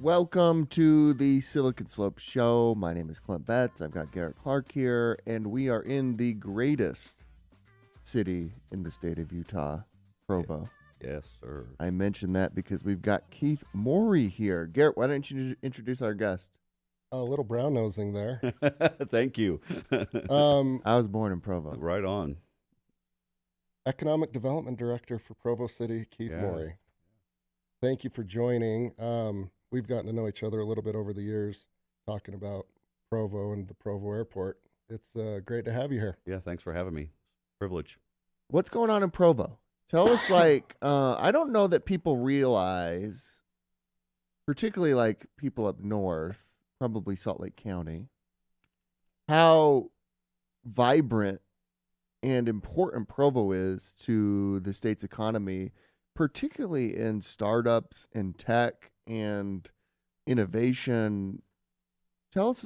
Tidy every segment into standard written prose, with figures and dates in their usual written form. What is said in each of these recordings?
Welcome to the Silicon Slope Show. My name is Clint. I've got Garrett Clark here, and we are in the greatest city in the state of Utah, Provo. Yes, sir. I mentioned that because we've got Keith Morey here. Garrett, why don't you introduce our guest? A little brown nosing there. Thank you. I was born in Provo. Right on. Economic Development Director for Provo City, Keith Morey. Thank you for joining. We've gotten to know each other a little bit over the years, talking about Provo and the Provo Airport. It's great to have you here. Yeah, thanks for having me. Privilege. What's going on in Provo? Tell us, I don't know that people realize, particularly like people up north, probably Salt Lake County, how vibrant and important Provo is to the state's economy, particularly in startups and tech and innovation. Tell us,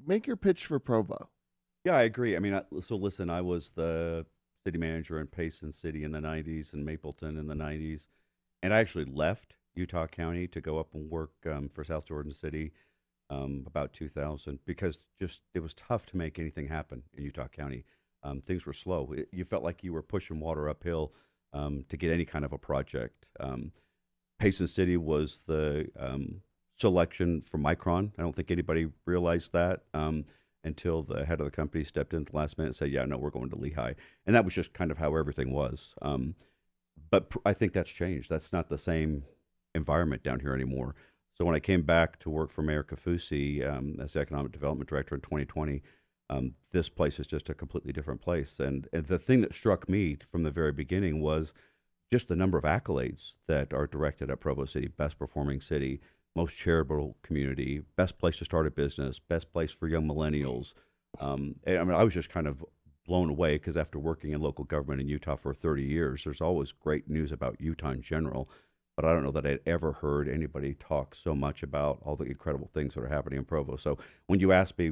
make your pitch for Provo. Yeah, I agree. I mean, so listen, I was the city manager in Payson City in the 90s and Mapleton in the 90s. And I actually left Utah County to go up and work for South Jordan City about 2000 because it was tough to make anything happen in Utah County. Things were slow. You felt like you were pushing water uphill to get any kind of a project. Payson City was the selection for Micron. I don't think anybody realized that until the head of the company stepped in at the last minute and said, yeah, no, we're going to Lehigh. And that was just kind of how everything was. But I think that's changed. That's not the same environment down here anymore. So when I came back to work for Mayor Kafusi as the Economic Development Director in 2020, this place is just a completely different place. And the thing that struck me from the very beginning was just the number of accolades that are directed at Provo City: best performing city, most charitable community, best place to start a business, best place for young millennials. I mean, I was just kind of blown away because after working in local government in Utah for 30 years, there's always great news about Utah in general. But I don't know that I'd ever heard anybody talk so much about all the incredible things that are happening in Provo. So when you ask me,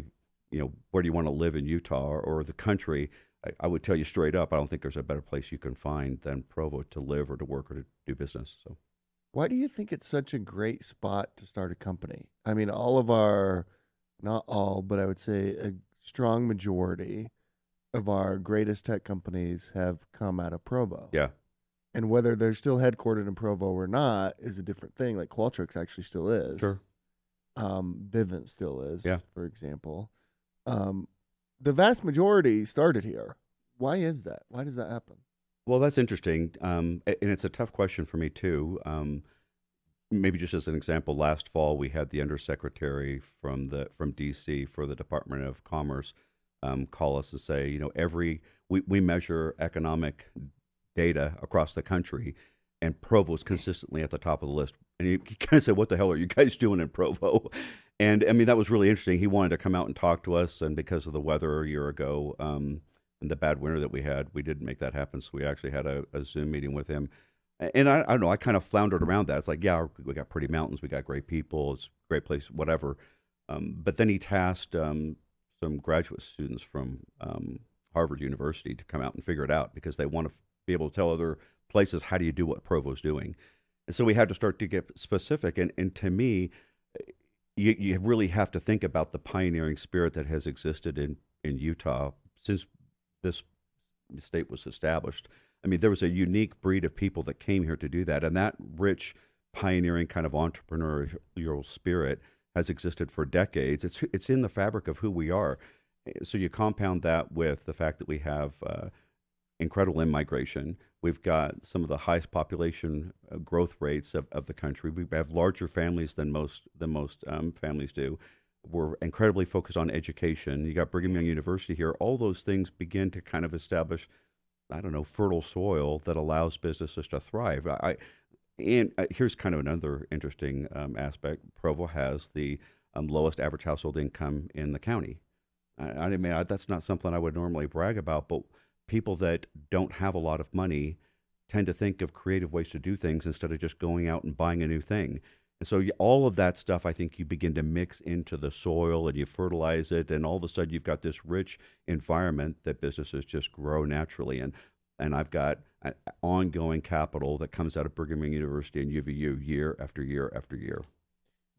where do you want to live in Utah or the country, I would tell you straight up, I don't think there's a better place you can find than Provo to live or to work or to do business. So, why do you think it's such a great spot to start a company? I mean, not all, but I would say a strong majority of our greatest tech companies have come out of Provo. Yeah. And whether they're still headquartered in Provo or not is a different thing. Like Qualtrics actually still is. Sure. Vivint still is, yeah. For example. The vast majority started here. Why is that? Why does that happen? Well, that's interesting. And it's a tough question for me, too. Maybe just as an example, last fall we had the undersecretary from D.C. for the Department of Commerce call us and say, we measure economic data across the country, and Provo's consistently at the top of the list. And you kind of say, what the hell are you guys doing in Provo? And I mean, that was really interesting. He wanted to come out and talk to us, and because of the weather a year ago and the bad winter that we had, we didn't make that happen. So we actually had a Zoom meeting with him. And I don't know, I kind of floundered around that. It's like, yeah, we got pretty mountains, we got great people, it's a great place, whatever. But then he tasked some graduate students from Harvard University to come out and figure it out because they want to be able to tell other places, how do you do what Provo's doing? And so we had to start to get specific. And to me, you really have to think about the pioneering spirit that has existed in Utah since this state was established. I mean, there was a unique breed of people that came here to do that. And that rich, pioneering kind of entrepreneurial spirit has existed for decades. It's in the fabric of who we are. So you compound that with the fact that we have incredible immigration. We've got some of the highest population growth rates of the country. We have larger families than most families do. We're incredibly focused on education. You got Brigham Young University here. All those things begin to kind of establish, fertile soil that allows businesses to thrive. Here's kind of another interesting aspect. Provo has the lowest average household income in the county. That's not something I would normally brag about, but people that don't have a lot of money tend to think of creative ways to do things instead of just going out and buying a new thing. And so all of that stuff, I think you begin to mix into the soil and you fertilize it, and all of a sudden you've got this rich environment that businesses just grow naturally in. And I've got ongoing capital that comes out of Brigham Young University and UVU year after year after year.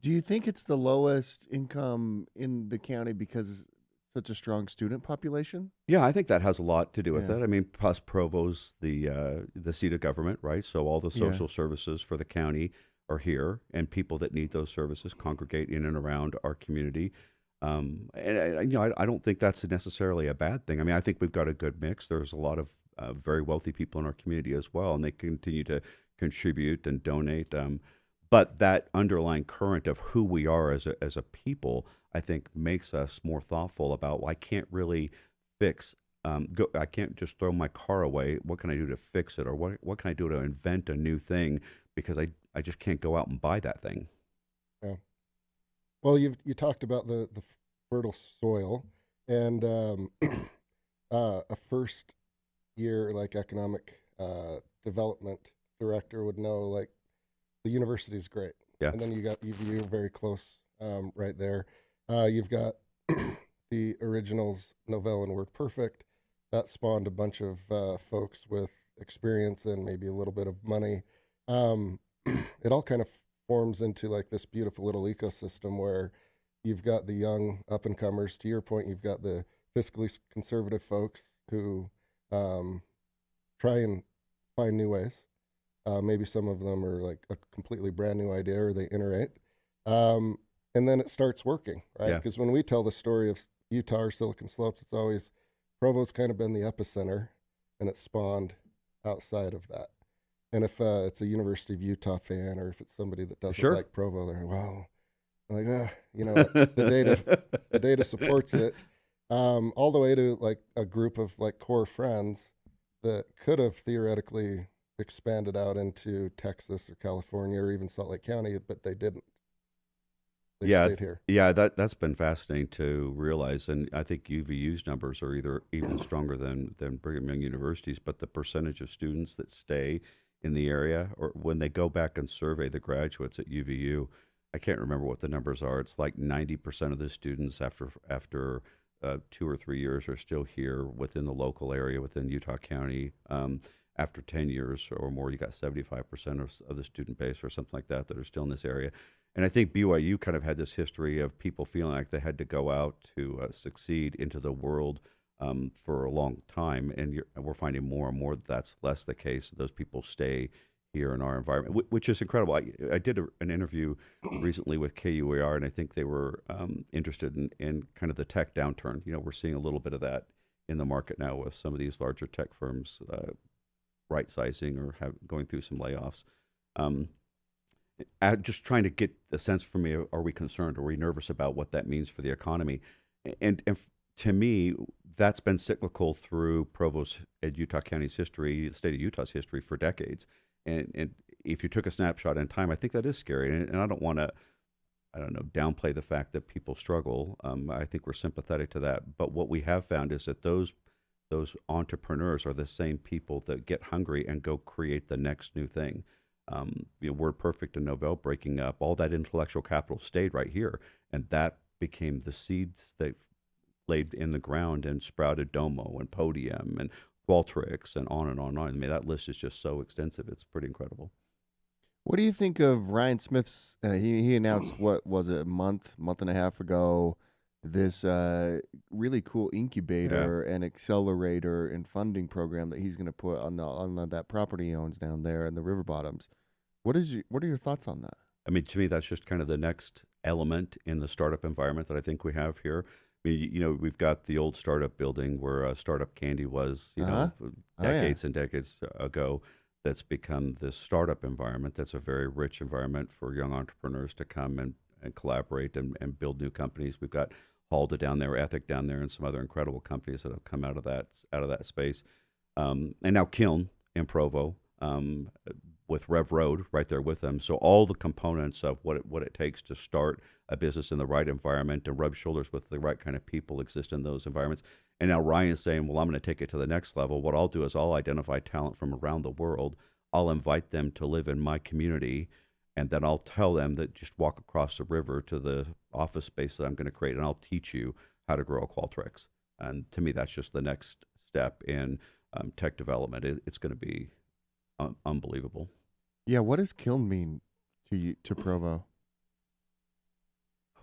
Do you think it's the lowest income in the county because it's such a strong student population? Yeah, I think that has a lot to do with Yeah. it. I mean, plus Provo's the seat of government, right? So all the Yeah. social services for the county are here, and people that need those services congregate in and around our community. I don't think that's necessarily a bad thing. I mean, I think we've got a good mix. There's a lot of very wealthy people in our community as well, and they continue to contribute and donate. But that underlying current of who we are as a people, I think, makes us more thoughtful about, well, I can't really fix. I can't just throw my car away. What can I do to fix it, or what can I do to invent a new thing? Because I just can't go out and buy that thing. Yeah. Well, you talked about the fertile soil, and a first year like economic development director would know like the university is great, Yeah, and then you're very close right there. You've got the originals novella and Word Perfect that spawned a bunch of folks with experience and maybe a little bit of money. Um, it all kind of forms into like this beautiful little ecosystem where you've got the young up and comers. To your point, you've got the fiscally conservative folks who um, try and find new ways. Maybe some of them are like a completely brand new idea or they iterate. Um, and then it starts working, right? yeah, Because when we tell the story of Utah or Silicon Slopes, it's always Provo's kind of been the epicenter and it spawned outside of that. And if it's a University of Utah fan or if it's somebody that doesn't sure. like Provo, they're like, well, like, the data supports it. All the way to like a group of like core friends that could have theoretically expanded out into Texas or California or even Salt Lake County, but they didn't. They Yeah, stayed here. yeah, that's been fascinating to realize, and I think UVU's numbers are either even stronger than Brigham Young University's. But the percentage of students that stay in the area, or when they go back and survey the graduates at UVU, I can't remember what the numbers are. It's like 90% of the students after 2 or 3 years are still here within the local area within Utah County. After 10 years or more, you got 75% of the student base or something like that that are still in this area. And I think BYU kind of had this history of people feeling like they had to go out to succeed into the world for a long time. And we're finding more and more that's less the case. Those people stay here in our environment, which is incredible. I did an interview recently with KUAR, and I think they were interested in kind of the tech downturn. You know, we're seeing a little bit of that in the market now with some of these larger tech firms right sizing or going through some layoffs. Just trying to get the sense from me: are we concerned? Are we nervous about what that means for the economy? And to me, that's been cyclical through Provo's and Utah County's history, the state of Utah's history for decades. And if you took a snapshot in time, I think that is scary. And I don't want to, I don't know, downplay the fact that people struggle. I think we're sympathetic to that. But what we have found is that those entrepreneurs are the same people that get hungry and go create the next new thing. Word Perfect and Novell breaking up, all that intellectual capital stayed right here, and that became the seeds that laid in the ground and sprouted Domo and Podium and Qualtrics and on and on and on. I mean, that list is just so extensive; it's pretty incredible. What do you think of Ryan Smith's? He announced what was it, a month and a half ago, this really cool incubator and accelerator and funding program that he's going to put on that property he owns down there in the river bottoms. What are your thoughts on that? I mean, to me, that's just kind of the next element in the startup environment that I think we have here. I mean, we've got the old startup building where Startup Candy was, decades and decades ago. That's become this startup environment. That's a very rich environment for young entrepreneurs to come and collaborate and build new companies. We've got Halda down there, Ethic down there, and some other incredible companies that have come out of that space. And now Kiln in Provo, with Rev Road right there with them. So all the components of what it takes to start a business in the right environment and rub shoulders with the right kind of people exist in those environments. And now Ryan is saying, well, I'm going to take it to the next level. What I'll do is I'll identify talent from around the world. I'll invite them to live in my community, and then I'll tell them that just walk across the river to the office space that I'm going to create, and I'll teach you how to grow a Qualtrics. And to me, that's just the next step in tech development. It's going to be unbelievable. Yeah, what does Kiln mean to Provo?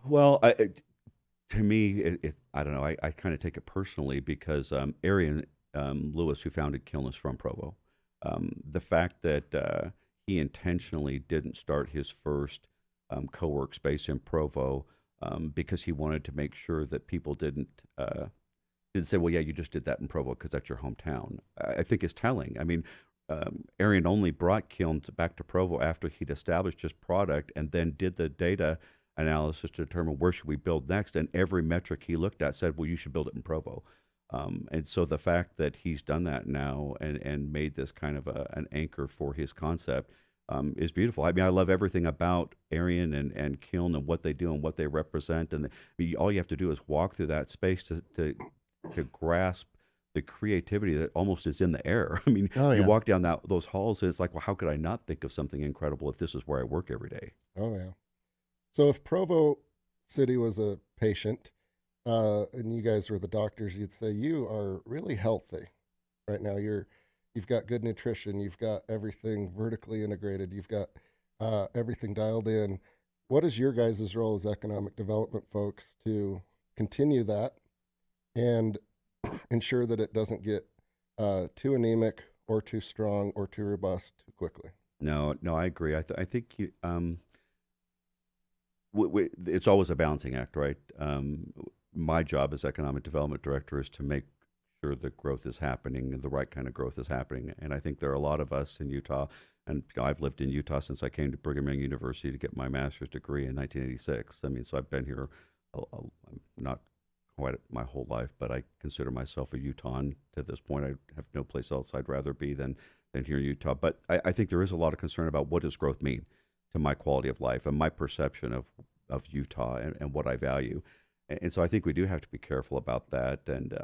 Well, to me, I don't know. I kind of take it personally because Arian Lewis, who founded Kiln, is from Provo. The fact that he intentionally didn't start his first co-work space in Provo because he wanted to make sure that people didn't say, well, yeah, you just did that in Provo because that's your hometown. I think is telling. I mean, Arian only brought Kiln back to Provo after he'd established his product and then did the data analysis to determine where should we build next. And every metric he looked at said, well, you should build it in Provo. And so the fact that he's done that now and made this kind of an anchor for his concept is beautiful. I mean, I love everything about Arian and Kiln and what they do and what they represent. And all you have to do is walk through that space to grasp the creativity that almost is in the air. I mean, Oh, you yeah. walk down those halls and it's like, well, how could I not think of something incredible if this is where I work every day? Oh yeah. So if Provo City was a patient, and you guys were the doctors, you'd say you are really healthy right now. You've got good nutrition. You've got everything vertically integrated. You've got everything dialed in. What is your guys' role as economic development folks to continue that and ensure that it doesn't get too anemic or too strong or too robust too quickly? No, I agree. I think it's always a balancing act, right? My job as economic development director is to make sure the growth is happening and the right kind of growth is happening. And I think there are a lot of us in Utah, and I've lived in Utah since I came to Brigham Young University to get my master's degree in 1986. I mean, so I've been here not quite my whole life, but I consider myself a Utahn to this point. I have no place else I'd rather be than here in Utah. But I think there is a lot of concern about what does growth mean to my quality of life and my perception of Utah and what I value. And so I think we do have to be careful about that. And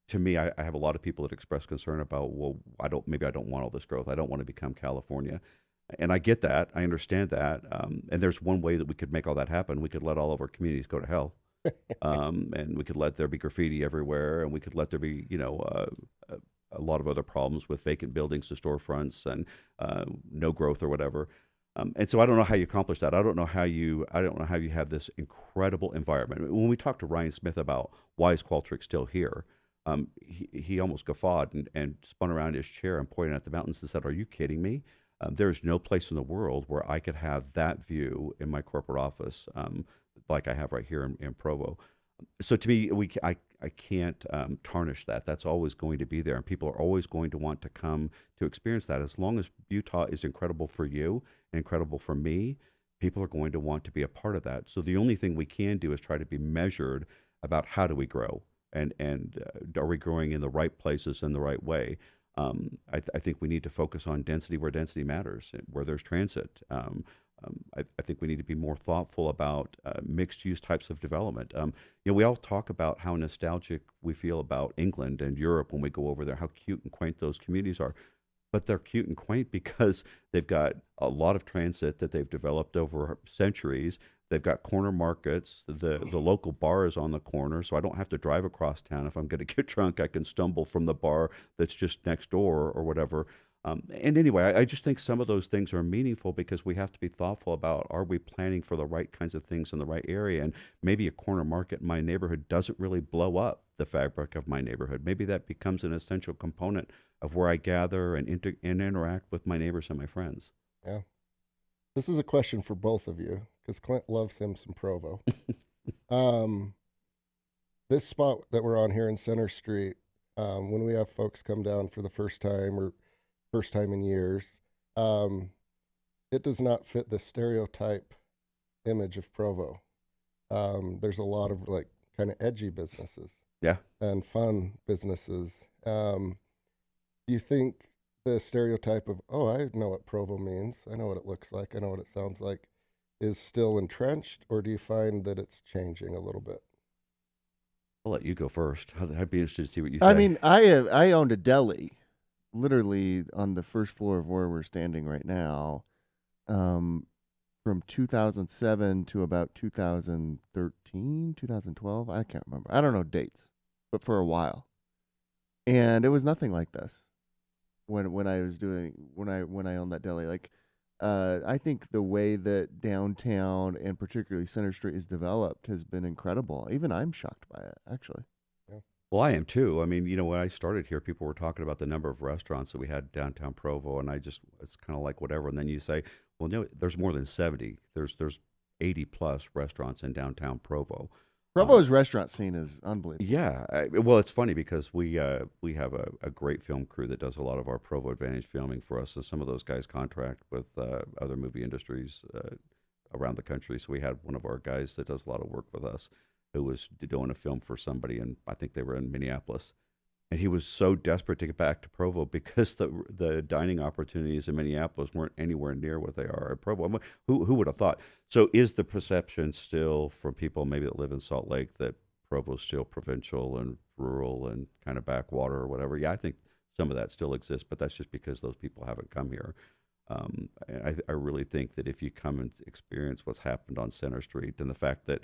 to me, I have a lot of people that express concern about, well, maybe I don't want all this growth. I don't want to become California. And I get that. I understand that. And there's one way that we could make all that happen. We could let all of our communities go to hell. And we could let there be graffiti everywhere, and we could let there be, a lot of other problems with vacant buildings to storefronts and no growth or whatever. And so I don't know how you accomplish that. I don't know how you have this incredible environment. When we talked to Ryan Smith about why is Qualtrics still here, he almost guffawed and spun around his chair and pointed at the mountains and said, "Are you kidding me? There's no place in the world where I could have that view in my corporate office like I have right here in Provo." So to me, I can't tarnish that. That's always going to be there, and people are always going to want to come to experience that. As long as Utah is incredible for you and incredible for me, people are going to want to be a part of that. So the only thing we can do is try to be measured about how do we grow, and are we growing in the right places in the right way. I think we need to focus on density where density matters, where there's transit. I think we need to be more thoughtful about mixed-use types of development. We all talk about how nostalgic we feel about England and Europe when we go over there, how cute and quaint those communities are. But they're cute and quaint because they've got a lot of transit that they've developed over centuries. They've got corner markets. The local bar is on the corner, so I don't have to drive across town. If I'm going to get drunk, I can stumble from the bar that's just next door or whatever. And anyway, I just think some of those things are meaningful because we have to be thoughtful about, are we planning for the right kinds of things in the right area? And maybe a corner market in my neighborhood doesn't really blow up the fabric of my neighborhood. Maybe that becomes an essential component of where I gather and interact with my neighbors and my friends. Yeah. This is a question for both of you because Clint loves him some Provo. This spot that we're on here in Center Street, when we have folks come down for the first time or first time in years, it does not fit the stereotype image of Provo. There's a lot of like kind of edgy businesses, Yeah, and fun businesses. Do you think the stereotype of, oh, I know what Provo means, I know what it looks like, I know what it sounds like, is still entrenched, or do you find that it's changing a little bit? I'll let you go first. I'd be interested to see what you say. I mean, I owned a deli, literally on the first floor of where we're standing right now, from 2007 to about 2013, 2012. I can't remember. I don't know dates, but for a while, and it was nothing like this when I owned that deli. Like, I think the way that downtown and particularly Center Street is developed has been incredible. Even I'm shocked by it, actually. Well, I am too. I mean, when I started here, people were talking about the number of restaurants that we had downtown Provo, and it's kind of like whatever. And then you say, well, no, there's more than 70. There's 80 plus restaurants in downtown Provo. Provo's restaurant scene is unbelievable. Yeah, well, it's funny because we have a great film crew that does a lot of our Provo Advantage filming for us, and some of those guys contract with other movie industries around the country. So we had one of our guys that does a lot of work with us who was doing a film for somebody, and I think they were in Minneapolis. And he was so desperate to get back to Provo because the dining opportunities in Minneapolis weren't anywhere near what they are at Provo. I mean, who would have thought? So is the perception still from people maybe that live in Salt Lake that Provo's still provincial and rural and kind of backwater or whatever? Yeah, I think some of that still exists, but that's just because those people haven't come here. I really think that if you come and experience what's happened on Center Street and the fact that,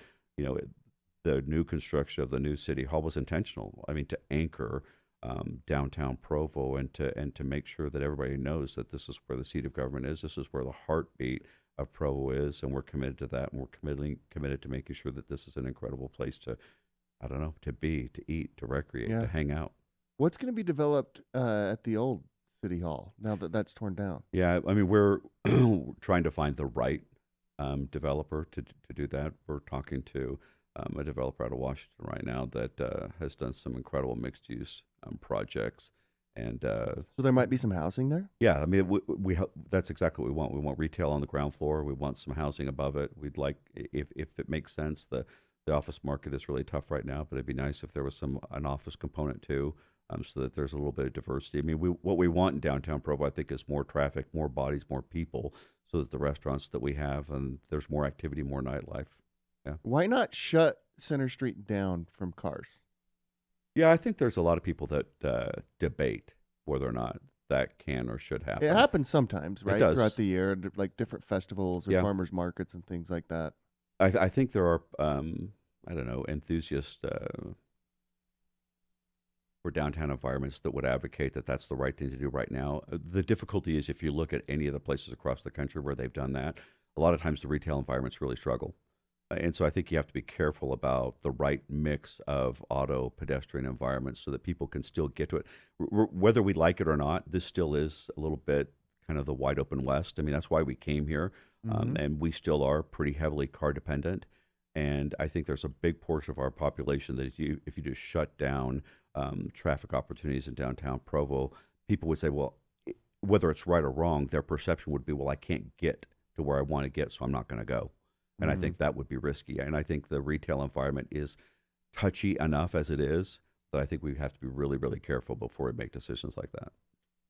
the new construction of the new city hall was intentional. I mean, to anchor downtown Provo and to make sure that everybody knows that this is where the seat of government is. This is where the heartbeat of Provo is, and we're committed to that, and we're committed to making sure that this is an incredible place to be, to eat, to recreate, to hang out. What's going to be developed at the old city hall now that that's torn down? Yeah, I mean, we're trying to find the right developer to do that. We're talking to a developer out of Washington right now that has done some incredible mixed-use projects, and so there might be some housing there. Yeah, I mean, we that's exactly what we want. We want retail on the ground floor. We want some housing above it. We'd like, if it makes sense, the office market is really tough right now, but it'd be nice if there was an office component too, so that there's a little bit of diversity. I mean, what we want in downtown Provo, I think, is more traffic, more bodies, more people, so that the restaurants that we have and there's more activity, more nightlife. Yeah. Why not shut Center Street down from cars? Yeah, I think there's a lot of people that debate whether or not that can or should happen. It happens sometimes, right? It does. Throughout the year, like different festivals or farmers markets and things like that. I think there are, enthusiasts for downtown environments that would advocate that that's the right thing to do right now. The difficulty is if you look at any of the places across the country where they've done that, a lot of times the retail environments really struggle. And so I think you have to be careful about the right mix of auto pedestrian environments so that people can still get to it. Whether we like it or not, this still is a little bit kind of the wide open West. I mean, that's why we came here. And we still are pretty heavily car dependent. And I think there's a big portion of our population that if you just shut down traffic opportunities in downtown Provo, people would say, well, whether it's right or wrong, their perception would be, well, I can't get to where I want to get, so I'm not going to go. And I think that would be risky. And I think the retail environment is touchy enough as it is that I think we have to be really, really careful before we make decisions like that.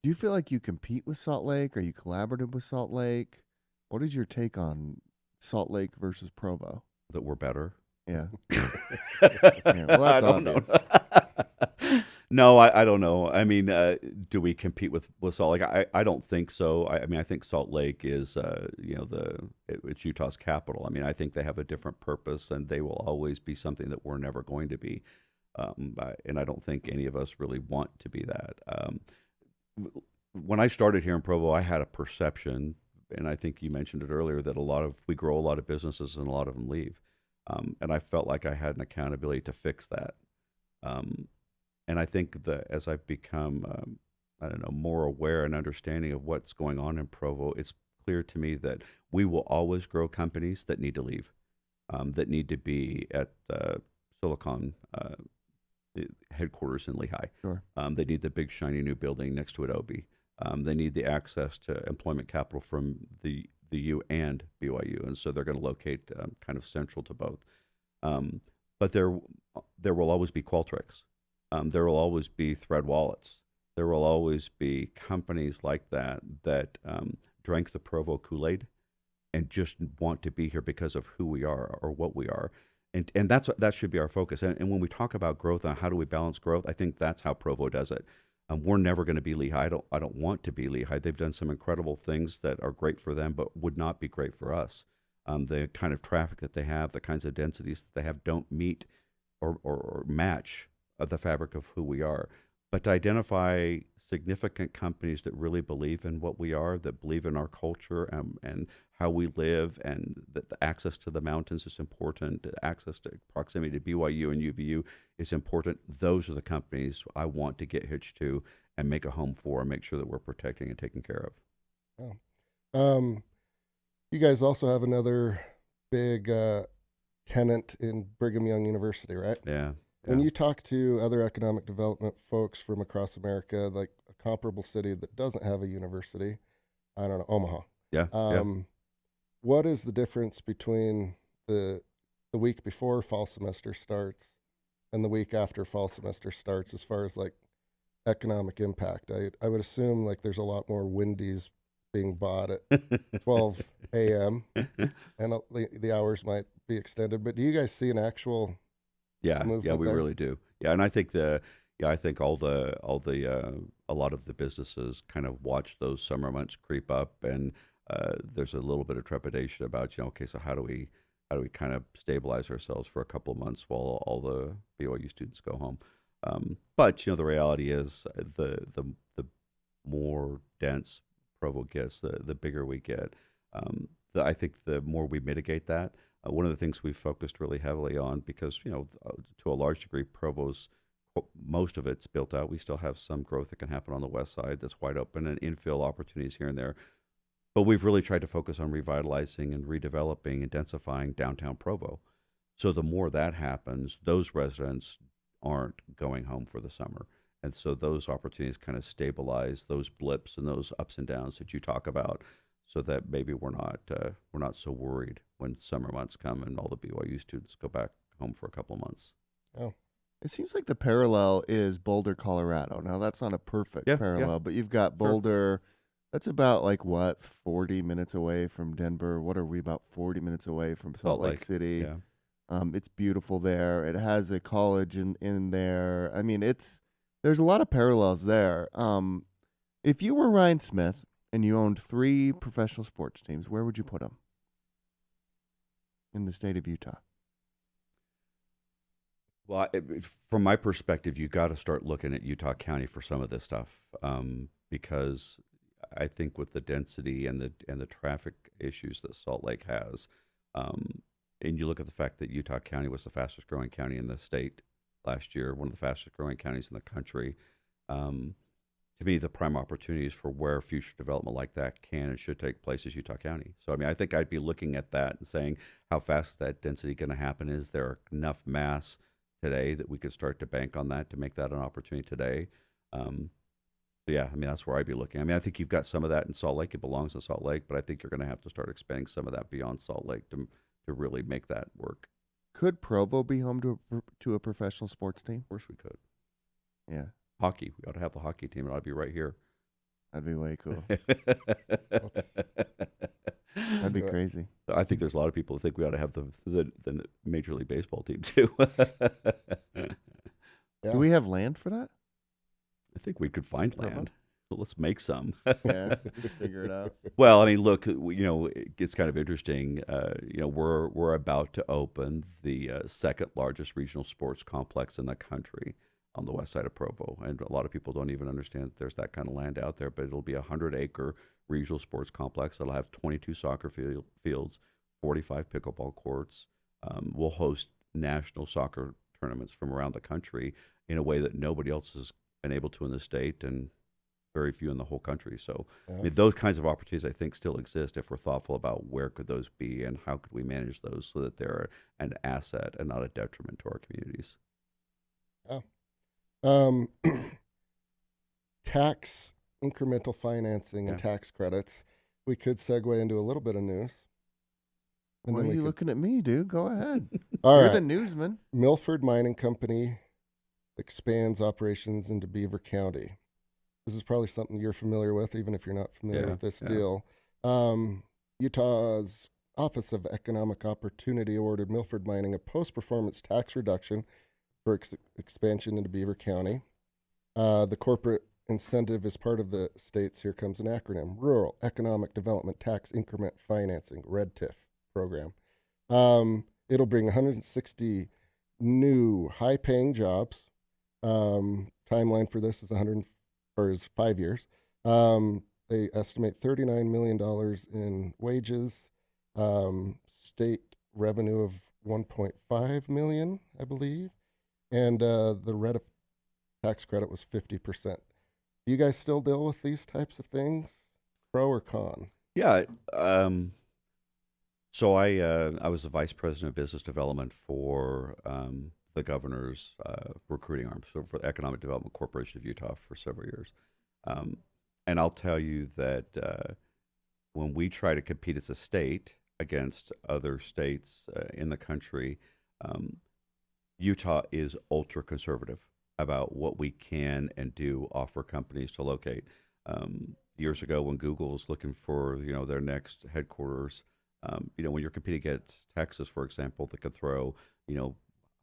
Do you feel like you compete with Salt Lake? Are you collaborative with Salt Lake? What is your take on Salt Lake versus Provo? That we're better? Yeah. Yeah, well, that's obvious. No, I don't know. I mean, do we compete with Salt Lake? I don't think so. I mean, I think Salt Lake is, it's Utah's capital. I mean, I think they have a different purpose, and they will always be something that we're never going to be. And I don't think any of us really want to be that. When I started here in Provo, I had a perception, and I think you mentioned it earlier, that we grow a lot of businesses and a lot of them leave. And I felt like I had an accountability to fix that. And I think that as I've become, more aware and understanding of what's going on in Provo, it's clear to me that we will always grow companies that need to leave, that need to be at Silicon headquarters in Lehigh. Sure. They need the big shiny new building next to Adobe. They need the access to employment capital from the U and BYU, and so they're going to locate kind of central to both. But there will always be Qualtrics. There will always be Thread Wallets. There will always be companies like that drank the Provo Kool-Aid and just want to be here because of who we are or what we are. And that should be our focus. And when we talk about growth and how do we balance growth, I think that's how Provo does it. We're never going to be Lehigh. I don't want to be Lehigh. They've done some incredible things that are great for them, but would not be great for us. The kind of traffic that they have, the kinds of densities that they have don't meet or match the fabric of who we are. but to identify significant companies that really believe in what we are, that believe in our culture and how we live, and that the access to the mountains is important, access to proximity to BYU and UVU is important. Those are the companies I want to get hitched to and make a home for and make sure that we're protecting and taking care of. Oh. You guys also have another big tenant in Brigham Young University, right? Yeah. When you talk to other economic development folks from across America, like a comparable city that doesn't have a university, I don't know, Omaha. Yeah. What is the difference between the week before fall semester starts and the week after fall semester starts as far as like economic impact? I would assume like there's a lot more Wendy's being bought at 12 a.m. and the hours might be extended. But do you guys see an actual movement we there? really do. Yeah, and I think I think a lot of the businesses kind of watch those summer months creep up, and there's a little bit of trepidation about, okay, so how do we kind of stabilize ourselves for a couple of months while all the BYU students go home? But the reality is the more dense Provo gets, the bigger we get. I think the more we mitigate that. One of the things we've focused really heavily on, because to a large degree, Provo's most of it's built out. We still have some growth that can happen on the west side that's wide open, and infill opportunities here and there. But we've really tried to focus on revitalizing and redeveloping and densifying downtown Provo. So the more that happens, those residents aren't going home for the summer. And so those opportunities kind of stabilize those blips and those ups and downs that you talk about, so that maybe we're not so worried when summer months come and all the BYU students go back home for a couple of months. Oh, It seems like the parallel is Boulder, Colorado. Now, that's not a perfect parallel, but you've got Boulder. Sure. That's about 40 minutes away from Denver. What are we, about 40 minutes away from Salt Lake City? Yeah. It's beautiful there. It has a college in there. I mean, there's a lot of parallels there. If you were Ryan Smith and you owned 3 professional sports teams, where would you put them in the state of Utah? Well, from my perspective, you got to start looking at Utah County for some of this stuff, because I think with the density and the traffic issues that Salt Lake has, and you look at the fact that Utah County was the fastest growing county in the state last year, one of the fastest growing counties in the country. To me, the prime opportunities for where future development like that can and should take place is Utah County. So, I mean, I think I'd be looking at that and saying, how fast is that density going to happen? Is there enough mass today that we could start to bank on that to make that an opportunity today? Yeah, I mean, that's where I'd be looking. I mean, I think you've got some of that in Salt Lake. It belongs in Salt Lake, but I think you're going to have to start expanding some of that beyond Salt Lake to really make that work. Could Provo be home to a professional sports team? Of course we could. Yeah. Hockey. We ought to have the hockey team. It ought to be right here. That'd be way cool. That'd be crazy. I think there's a lot of people who think we ought to have the Major League Baseball team too. Do we have land for that? I think we could find land. Well, let's make some. Yeah, just figure it out. Well, I mean, look, it's kind of interesting. We're about to open the second largest regional sports complex in the country on the west side of Provo, and a lot of people don't even understand that there's that kind of land out there. But it'll be a 100-acre regional sports complex. It'll have 22 soccer fields, 45 pickleball courts. We'll host national soccer tournaments from around the country in a way that nobody else has been able to in the state, and very few in the whole country. So, yeah. I mean, those kinds of opportunities, I think, still exist if we're thoughtful about where could those be and how could we manage those so that they're an asset and not a detriment to our communities. Oh. Tax incremental financing and tax credits. We could segue into a little bit of news. And why are you looking at me, dude? Go ahead. You're the newsman. Milford Mining Company expands operations into Beaver County. This is probably something you're familiar with, even if you're not familiar with this deal. Utah's Office of Economic Opportunity awarded Milford Mining a post-performance tax reduction for expansion into Beaver County. The corporate incentive is part of the state's, here comes an acronym, Rural Economic Development Tax Increment Financing, REDTIF program. It'll bring 160 new high-paying jobs, timeline for this is 5 years. They estimate $39 million in wages, state revenue of 1.5 million, I believe, and the red tax credit was 50%. Do you guys still deal with these types of things, pro or con? Yeah. So I was the vice president of business development for the governor's recruiting arm, so for the Economic Development Corporation of Utah for several years. And I'll tell you that when we try to compete as a state against other states in the country, Utah is ultra conservative about what we can and do offer companies to locate. Years ago, when Google was looking for their next headquarters, when you're competing against Texas, for example, that could throw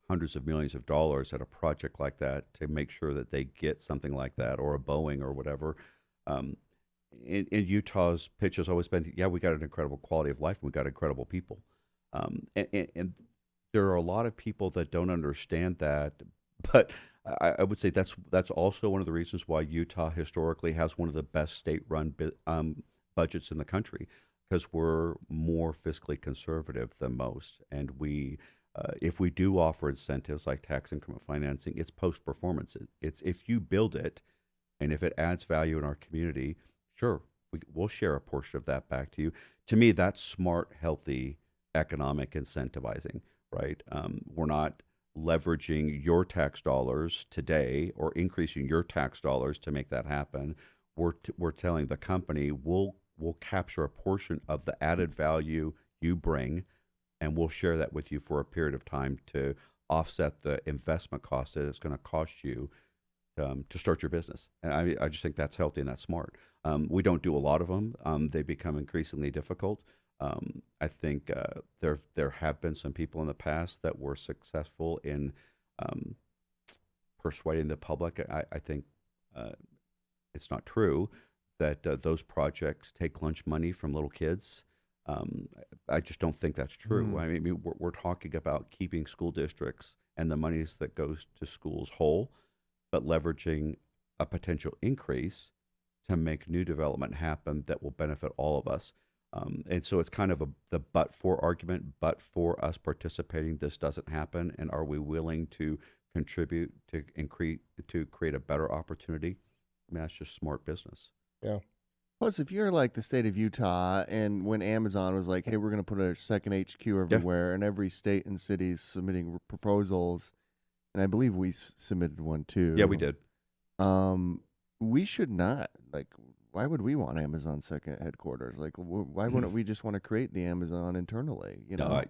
hundreds of millions of dollars at a project like that to make sure that they get something like that, or a Boeing or whatever. In Utah's pitch has always been, yeah, we got an incredible quality of life, and we got incredible people. And there are a lot of people that don't understand that, but I would say that's also one of the reasons why Utah historically has one of the best state-run budgets in the country, because we're more fiscally conservative than most, and if we do offer incentives like tax increment financing, it's post-performance. It's if you build it, and if it adds value in our community, sure, we'll share a portion of that back to you. To me, that's smart, healthy economic incentivizing, right? We're not leveraging your tax dollars today or increasing your tax dollars to make that happen. We're telling the company we'll capture a portion of the added value you bring, and we'll share that with you for a period of time to offset the investment cost that it's going to cost you to start your business. And I just think that's healthy and that's smart. We don't do a lot of them. They become increasingly difficult. I think there have been some people in the past that were successful in persuading the public. I think it's not true that those projects take lunch money from little kids. I just don't think that's true. I mean, we're talking about keeping school districts and the monies that goes to schools whole, but leveraging a potential increase to make new development happen that will benefit all of us. And so it's kind of the but-for argument. But for us participating, this doesn't happen. And are we willing to contribute to create a better opportunity? I mean, that's just smart business. Yeah. Plus, if you're like the state of Utah, and when Amazon was like, hey, we're going to put a second HQ everywhere, and every state and city is submitting proposals, and I believe we submitted one too. Yeah, we did. We should not. Like, why would we want Amazon second headquarters? Like, why wouldn't we just want to create the Amazon internally? No,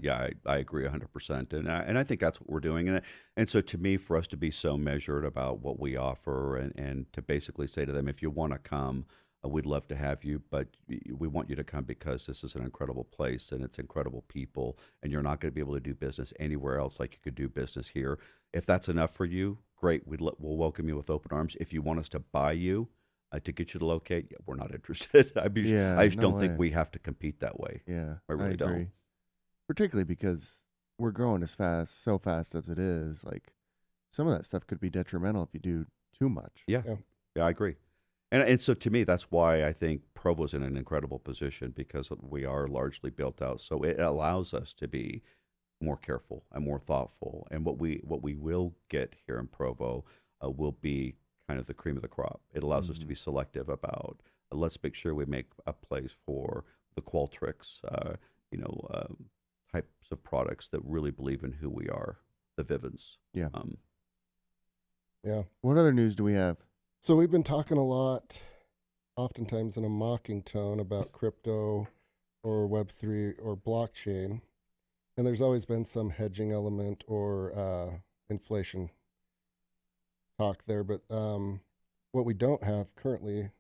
I agree 100%, and I think that's what we're doing. And so, to me, for us to be so measured about what we offer, and to basically say to them, if you want to come, we'd love to have you, but we want you to come because this is an incredible place and it's incredible people, and you're not going to be able to do business anywhere else like you could do business here. If that's enough for you, great. We'll welcome you with open arms. If you want us to buy you to get you to locate, we're not interested. I just don't think we have to compete that way. Yeah, I really agree. don't. Particularly because we're growing so fast as it is. Like, some of that stuff could be detrimental if you do too much. Yeah, I agree. And so to me, that's why I think Provo's in an incredible position, because we are largely built out. So it allows us to be more careful and more thoughtful. And what we will get here in Provo will be kind of the cream of the crop. It allows us to be selective about, let's make sure we make a place for the Qualtrics, types of products that really believe in who we are, the Vivens. Yeah. Yeah. What other news do we have? So we've been talking a lot, oftentimes in a mocking tone, about crypto or Web3 or blockchain. And there's always been some hedging element or inflation talk there. But what we don't have currently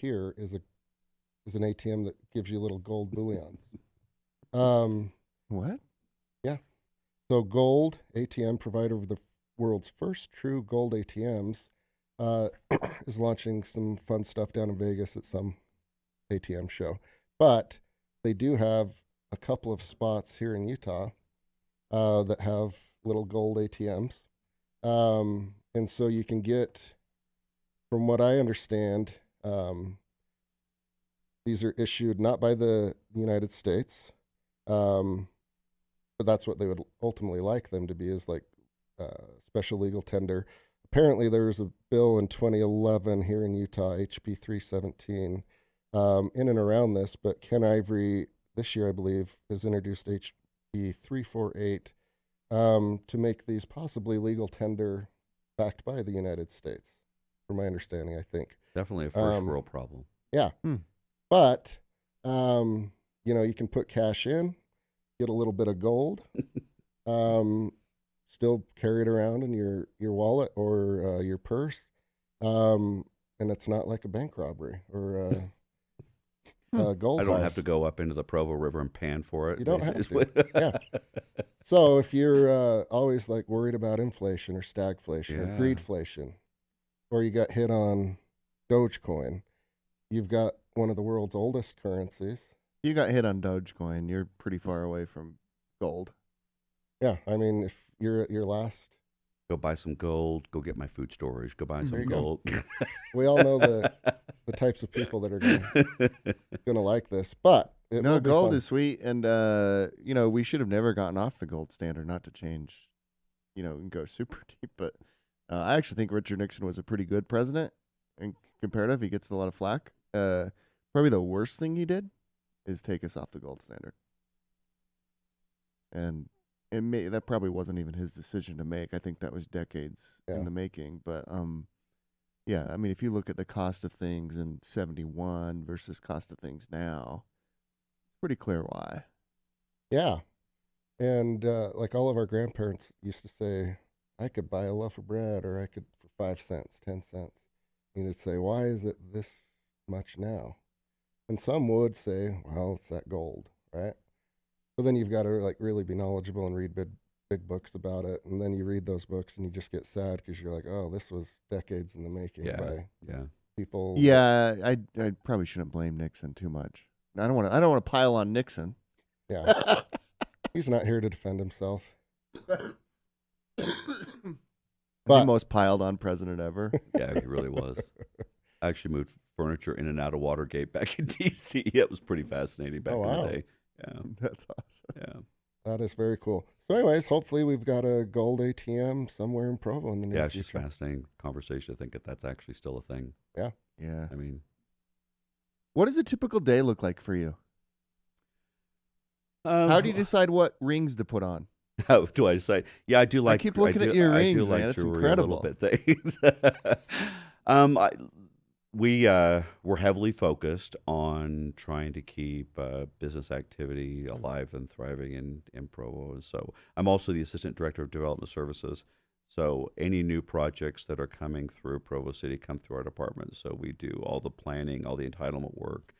here is an ATM that gives you little gold bullions. What? Yeah. So Gold, ATM, provider of the world's first true gold ATMs, is launching some fun stuff down in Vegas at some ATM show. But they do have a couple of spots here in Utah that have little gold ATMs. And And so you can get, from what I understand, these are issued not by the United States, but that's what they would ultimately like them to be, is like special legal tender. Apparently, there was a bill in 2011 here in Utah, HB 317, in and around this, but Ken Ivory this year, I believe, has introduced HB 348 to make these possibly legal tender backed by the United States, from my understanding, I think. Definitely a first world problem. Yeah. But, you can put cash in, get a little bit of gold, still carry it around in your wallet or your purse, and it's not like a bank robbery or a gold I don't house. have to go up into the Provo River and pan for it. You don't have to. Yeah. So if you're always like worried about inflation or stagflation or greedflation, or you got hit on Dogecoin, you've got one of the world's oldest currencies. You got hit on Dogecoin. You're pretty far away from gold. Yeah, I mean, if you're at your last, Go buy some gold. Go get my food storage. Go buy There some you go. gold. we all know the types of people that are gonna like this. But it No, will be gold fun. is sweet, and we should have never gotten off the gold standard. Not to change, and go super deep, but I actually think Richard Nixon was a pretty good president. In comparative, he gets a lot of flack. Probably the worst thing he did is take us off the gold standard, and that probably wasn't even his decision to make. I think that was decades in the making. But yeah, I mean, if you look at the cost of things in '71 versus cost of things now, it's pretty clear why. Yeah, and like all of our grandparents used to say, I could buy a loaf of bread, or I could for 5 cents, 10 cents. You'd say, why is it this much now? And some would say, well, it's that gold, right? But then you've got to like really be knowledgeable and read big books about it. And then you read those books and you just get sad because you're like, oh, this was decades in the making by people. Yeah, I probably shouldn't blame Nixon too much. I don't want to pile on Nixon. Yeah, he's not here to defend himself. The most piled on president ever. Yeah, he really was. I actually moved furniture in and out of Watergate back in D.C. It was pretty fascinating back in the day. Yeah, that's awesome. Yeah, that is very cool. So, anyways, hopefully we've got a gold ATM somewhere in Provo in the near it's just future. fascinating conversation to think that that's actually still a thing. Yeah. Yeah. I mean, what does a typical day look like for you? How do you decide what rings to put on? How do I decide? Yeah, I do like. I keep looking at your rings, I do like man. It's jewelry incredible. a little bit things. We're heavily focused on trying to keep business activity alive and thriving in Provo. And so I'm also the Assistant Director of Development Services. So any new projects that are coming through Provo City come through our department. So we do all the planning, all the entitlement work.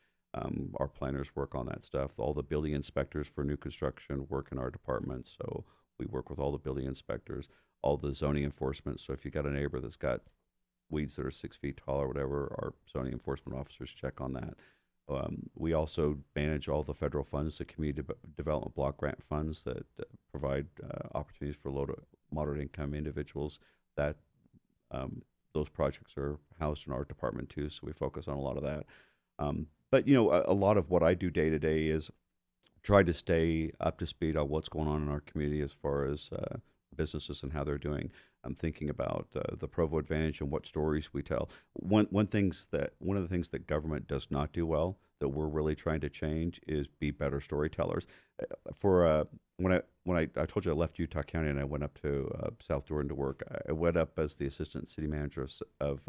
Our planners work on that stuff. All the building inspectors for new construction work in our department. So we work with all the building inspectors, all the zoning enforcement. So if you got a neighbor that's got weeds that are 6 feet tall or whatever, our zoning enforcement officers check on that. We also manage all the federal funds, the community development block grant funds that provide opportunities for low to moderate income individuals. That those projects are housed in our department too, so we focus on a lot of that. But a lot of what I do day to day is try to stay up to speed on what's going on in our community as far as businesses and how they're doing. I'm thinking about the Provo Advantage and what stories we tell. One of the things that government does not do well that we're really trying to change is be better storytellers. When I told you I left Utah County and I went up to South Jordan to work, I went up as the assistant city manager of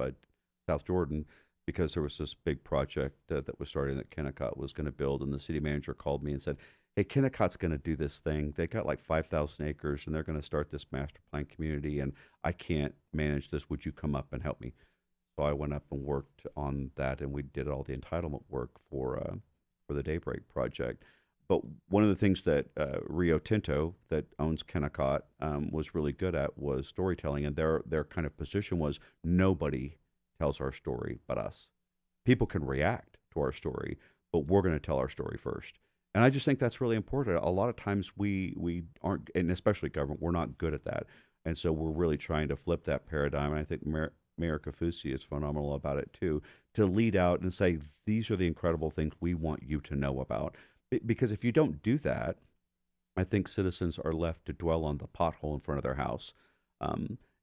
South Jordan because there was this big project that was starting that Kennecott was going to build, and the city manager called me and said, hey, Kennecott's going to do this thing. They got like 5,000 acres, and they're going to start this master plan community, and I can't manage this. Would you come up and help me? So I went up and worked on that, and we did all the entitlement work for the Daybreak project. But one of the things that Rio Tinto, that owns Kennecott, was really good at was storytelling, and their kind of position was nobody tells our story but us. People can react to our story, but we're going to tell our story first. And I just think that's really important. A lot of times we aren't, and especially government, we're not good at that. And so we're really trying to flip that paradigm. And I think Mayor Kafusi is phenomenal about it too, to lead out and say, these are the incredible things we want you to know about. Because if you don't do that, I think citizens are left to dwell on the pothole in front of their house.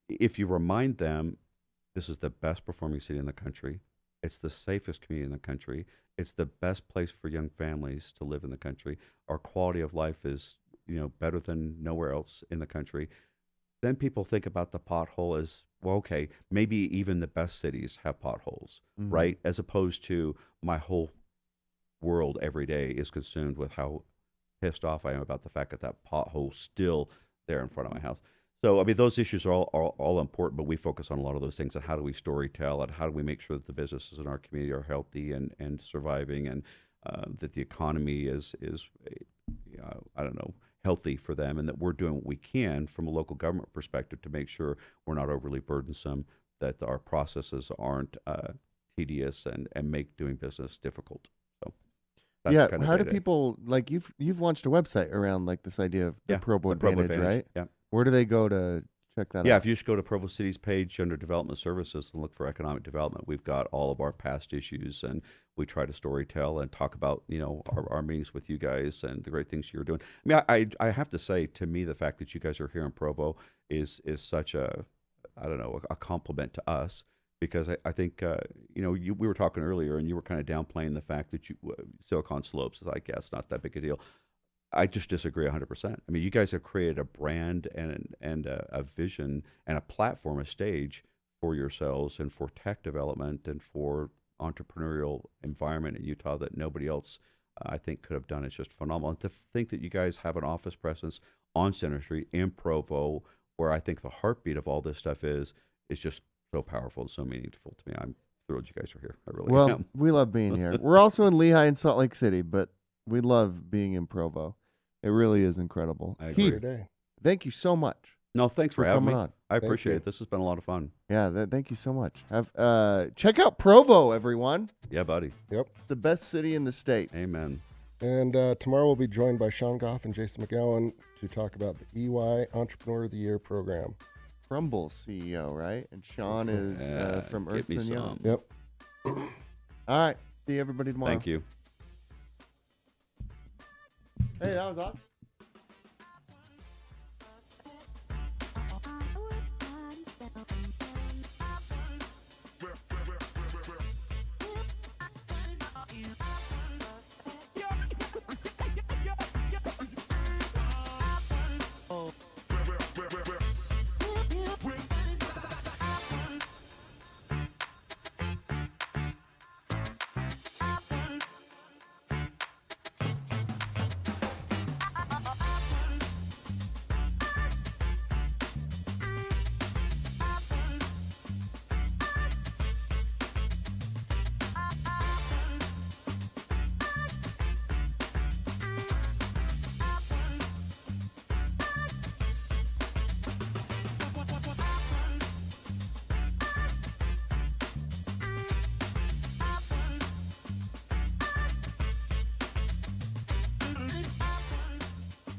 If you remind them, this is the best performing city in the country. It's the safest community in the country. It's the best place for young families to live in the country. Our quality of life is, better than nowhere else in the country. Then people think about the pothole as, well, okay, maybe even the best cities have potholes, right? As opposed to my whole world every day is consumed with how pissed off I am about the fact that that pothole's still there in front of my house. So, I mean, those issues are all important, but we focus on a lot of those things. And how do we storytell, and how do we make sure that the businesses in our community are healthy and surviving, and that the economy is healthy for them, and that we're doing what we can from a local government perspective to make sure we're not overly burdensome, that our processes aren't tedious and make doing business difficult. So, that's kind of how do people, like, you've launched a website around like this idea of the Provo Advantage, right? Yeah. Where do they go to check that out? Yeah, if you just go to Provo City's page under Development Services and look for Economic Development, we've got all of our past issues, and we try to storytell and talk about, our meetings with you guys and the great things you're doing. I mean, I have to say, to me, the fact that you guys are here in Provo is such a compliment to us, because I think, we were talking earlier, and you were kind of downplaying the fact that Silicon Slopes is, I guess, not that big a deal. I just disagree 100%. I mean, you guys have created a brand and a vision and a platform, a stage for yourselves and for tech development and for entrepreneurial environment in Utah that nobody else, I think, could have done. It's just phenomenal. And to think that you guys have an office presence on Center Street in Provo, where I think the heartbeat of all this stuff is just so powerful and so meaningful to me. I'm thrilled you guys are here. I really am. We love being here. We're also in Lehigh and Salt Lake City, but we love being in Provo. It really is incredible. Keith, thank you so much. No, thanks for having me. On. I appreciate it. This has been a lot of fun. Yeah, thank you so much. Check out Provo, everyone. Yeah, buddy. Yep. It's the best city in the state. Amen. And tomorrow we'll be joined by Sean Goff and Jason McGowan to talk about the EY Entrepreneur of the Year program. Crumble's CEO, right? And Sean is from Ernst & Young. Yep. All right. See everybody tomorrow. Thank you. Hey, that was awesome.